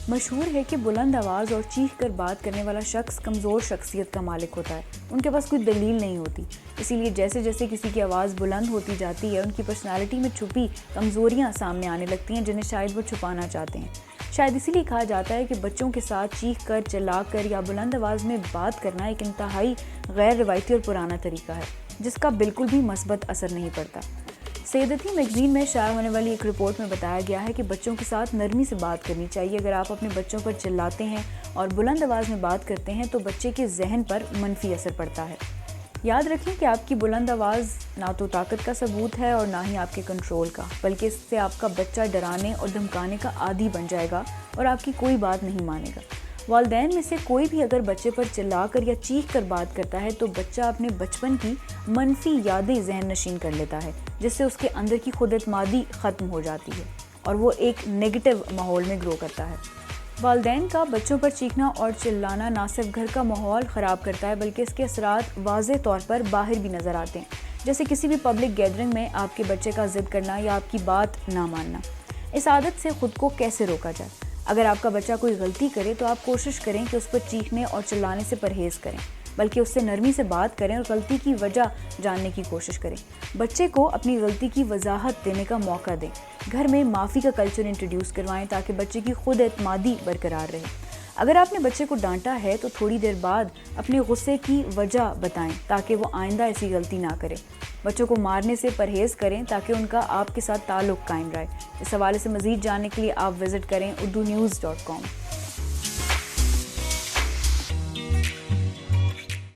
مشہور ہے کہ بلند آواز اور چیخ کر بات کرنے والا شخص کمزور شخصیت کا مالک ہوتا ہے، ان کے پاس کوئی دلیل نہیں ہوتی. اسی لیے جیسے جیسے کسی کی آواز بلند ہوتی جاتی ہے ان کی پرسنالٹی میں چھپی کمزوریاں سامنے آنے لگتی ہیں جنہیں شاید وہ چھپانا چاہتے ہیں. شاید اسی لیے کہا جاتا ہے کہ بچوں کے ساتھ چیخ کر، چلا کر یا بلند آواز میں بات کرنا ایک انتہائی غیر روایتی اور پرانا طریقہ ہے جس کا بالکل بھی مثبت اثر نہیں پڑتا. سیدتی میگزین میں شائع ہونے والی ایک رپورٹ میں بتایا گیا ہے کہ بچوں کے ساتھ نرمی سے بات کرنی چاہیے. اگر آپ اپنے بچوں پر چلاتے ہیں اور بلند آواز میں بات کرتے ہیں تو بچے کے ذہن پر منفی اثر پڑتا ہے. یاد رکھیں کہ آپ کی بلند آواز نہ تو طاقت کا ثبوت ہے اور نہ ہی آپ کے کنٹرول کا، بلکہ اس سے آپ کا بچہ ڈرانے اور دھمکانے کا عادی بن جائے گا اور آپ کی کوئی بات نہیں مانے گا. والدین میں سے کوئی بھی اگر بچے پر چلا کر یا چیخ کر بات کرتا ہے تو بچہ اپنے بچپن کی منفی یادیں ذہن نشین کر لیتا ہے، جس سے اس کے اندر کی خود اعتمادی ختم ہو جاتی ہے اور وہ ایک نیگیٹو ماحول میں گرو کرتا ہے. والدین کا بچوں پر چیخنا اور چلانا نہ صرف گھر کا ماحول خراب کرتا ہے بلکہ اس کے اثرات واضح طور پر باہر بھی نظر آتے ہیں، جیسے کسی بھی پبلک گیدرنگ میں آپ کے بچے کا ضد کرنا یا آپ کی بات نہ ماننا. اس عادت سے خود کو کیسے روکا جائے؟ اگر آپ کا بچہ کوئی غلطی کرے تو آپ کوشش کریں کہ اس پر چیخنے اور چلانے سے پرہیز کریں، بلکہ اس سے نرمی سے بات کریں اور غلطی کی وجہ جاننے کی کوشش کریں. بچے کو اپنی غلطی کی وضاحت دینے کا موقع دیں. گھر میں معافی کا کلچر انٹروڈیوس کروائیں تاکہ بچے کی خود اعتمادی برقرار رہے. اگر آپ نے بچے کو ڈانٹا ہے تو تھوڑی دیر بعد اپنے غصے کی وجہ بتائیں تاکہ وہ آئندہ ایسی غلطی نہ کرے. بچوں کو مارنے سے پرہیز کریں تاکہ ان کا آپ کے ساتھ تعلق قائم رہے. اس حوالے سے مزید جاننے کے لیے آپ وزٹ کریں urdunews.com.